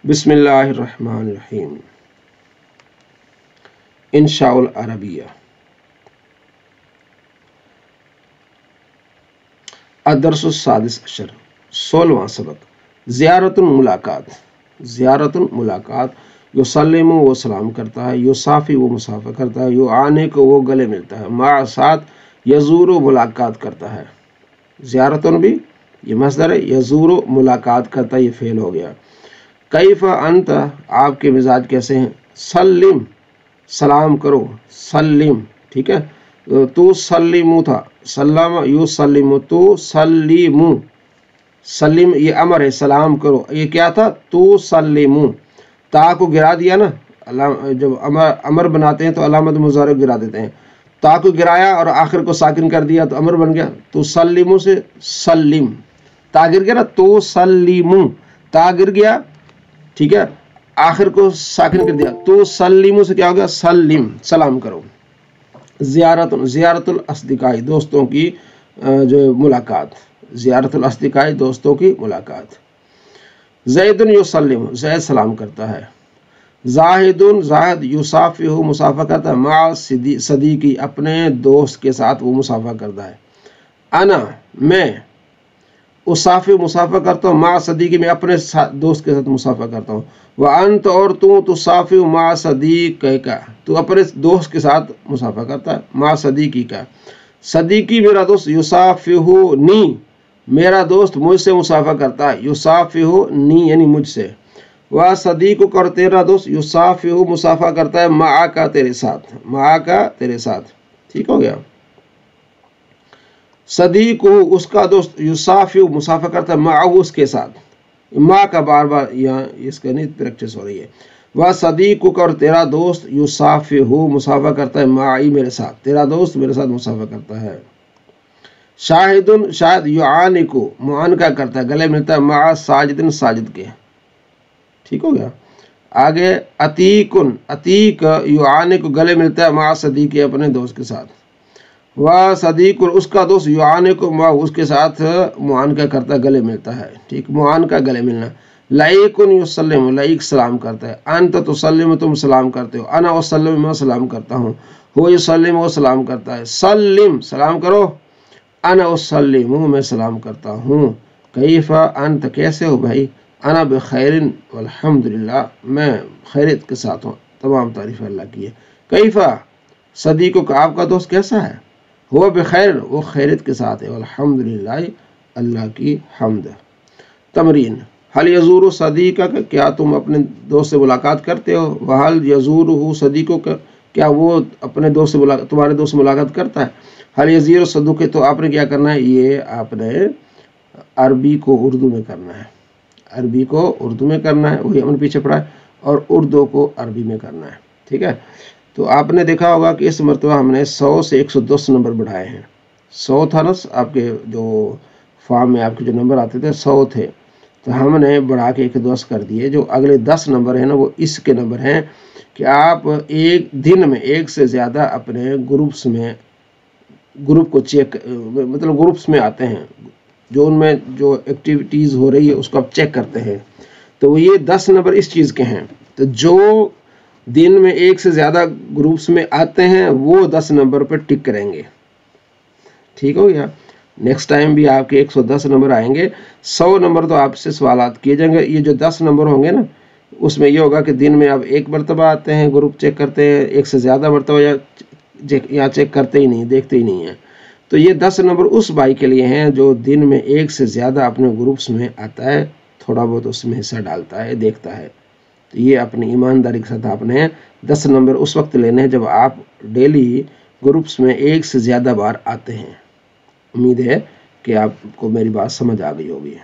बिस्मिल्लाहिर्रहमानिर्रहीम। इंशाउल अरबिया अदरसुस सादिस अशर 16वां सबक ज़ियारतुल मुलाकात। ज़ियारतुल मुलाकात युसल्लिमु वो सलाम करता है, युसाफी वो मुसाफा करता है, यु आने को वो गले मिलता है, मा साथ यजूरु मुलाकात करता है। ज़ियारतुन भी ये मसदर है, यजूरु मुलाकात करता है ये फेल हो गया। कैफ़ा अंत आपके मिजाज कैसे हैं, सल्लिम सलाम करो, सल्लिम ठीक है। तू सल्लिमु था, सल्लम यू सल्लिमु, तू सल्लिमु, सल्लिम ये अमर है, सलाम करो। ये क्या था, तू सल्लिमु, ता को गिरा दिया ना, जब अमर बनाते हैं तो अलामत मुज़ारे गिरा देते हैं। ता को गिराया और आखिर को साकिन कर दिया तो अमर बन गया। तो सल्लिमु से सल्लिम, ता गिर गया ना, तो सल्लिमु, ता गिर गया ठीक है, आखिर को साकिन कर दिया, तो सल्लिमु से क्या हो गया, सल्लिम सलाम करो। ज़ियारतुल अस्दिकाई दोस्तों की जो मुलाकात, ज़ियारतुल अस्दिकाई दोस्तों की मुलाकात। ज़ैदुन युसल्लिमु ज़ैद सलाम करता है। ज़ाहिदुन ज़ाहिद युसाफिहु मुसाफा करता है, मा सदीकी अपने दोस्त के साथ वो मुसाफा करता है। अना मैं उसाफि मुसाफा करता हूँ, मा सदीकी मैं अपने दोस्त के साथ मुसाफा करता हूँ। व अंत और तू तुसाफि मा सदीक का, तू अपने दोस्त के साथ मुसाफा करता है, मा सदीकी का। सदीकी मेरा दोस्त, युसाफिहु नी मेरा दोस्त मुझसे मुसाफा करता है, युसाफिहु नी यानी मुझसे। वह सदीक और तेरा दोस्त युसाफिहु मुसाफा करता है, मा का तेरे साथ, मा का तेरे साथ ठीक हो गया। सदीकु उसका दोस्त युसाफिहु मुसाफा करता है, मा उसके साथ, माँ का बार बार यहाँ इसका नहीं प्रैक्टिस हो रही है। वह सदीकु और तेरा दोस्त युसाफिहु मुसाफा करता है, माई मेरे साथ, तेरा दोस्त मेरे साथ मुसाफा करता है। शाहिदुन शाहिद युआनिकु मुआन का करता है, गले मिलता है, मा साजिदिन साजिद के ठीक हो गया। आगे अतीकुन अतीक युआनिकु गले मिलता है, मा सदीक अपने दोस्त के साथ। वह सदीक उसका दोस्त युआनिकु मा उसके साथ मुआन का करता है, गले मिलता है ठीक, मुआन का गले मिलना। लाइकुन युसल्लिमु लाइक सलाम करता है। अंत तुसल्लिमु तुम सलाम करते हो, अना उसल्लिमु मैं सलाम करता हूँ, हो युसल्लिमु वो सलाम करता है। सल्लिम सलाम करो, अना उसल्लिमु मैं सलाम करता हूँ। कैफा अंत कैसे हो भाई, अना बखैरिन वल्हम्दुलिल्लाह मैं खैरियत के साथ हूँ, तमाम तारीफ अल्लाह की है। कैफा सदीको का आपका दोस्त कैसा है, हुआ बखैर वो खैरियत के साथ है, अल्हम्दुलिल्लाह अल्लाह की हम्द। तमरीन हल यजूरु सदीका का, क्या तुम अपने दोस्त से मुलाकात करते हो। वहल यजूरु सदीको का, क्या वो अपने दोस्त से तुम्हारे दोस्त से मुलाकात करता है। हल यजीर सदुके, तो आपने क्या करना है, ये आपने अरबी को उर्दू में करना है, अरबी को उर्दू में करना है, वही हमने पीछे पढ़ा है, और उर्दू को अरबी में करना है ठीक है। तो आपने देखा होगा कि इस मरतबा हमने 100 से 110 नंबर बढ़ाए हैं। 100 था ना आपके जो फॉर्म में आपके जो नंबर आते थे 100 थे, तो हमने बढ़ा के 110 कर दिए। जो अगले 10 नंबर हैं ना वो इसके नंबर हैं कि आप एक दिन में एक से ज़्यादा अपने ग्रुप को चेक, मतलब ग्रुप्स में आते हैं, जो उनमें जो एक्टिविटीज़ हो रही है उसको आप चेक करते हैं। तो ये 10 नंबर इस चीज़ के हैं। तो जो दिन में एक से ज़्यादा ग्रुप्स में आते हैं वो 10 नंबर पर टिक करेंगे ठीक हो गया। नेक्स्ट टाइम भी आपके 110 नंबर आएंगे, 100 नंबर तो आपसे सवालात किए जाएंगे। ये जो 10 नंबर होंगे ना उसमें ये होगा कि दिन में आप एक मरतबा आते हैं, ग्रुप चेक करते हैं, एक से ज़्यादा मरतबा या चेक करते ही नहीं, देखते ही नहीं हैं। तो ये 10 नंबर उस भाई के लिए हैं जो दिन में एक से ज़्यादा अपने ग्रुप्स में आता है, थोड़ा बहुत उसमें हिस्सा डालता है, देखता है। तो ये अपनी ईमानदारी के साथ आपने 10 नंबर उस वक्त लेने हैं जब आप डेली ग्रुप्स में एक से ज़्यादा बार आते हैं। उम्मीद है कि आपको मेरी बात समझ आ गई होगी।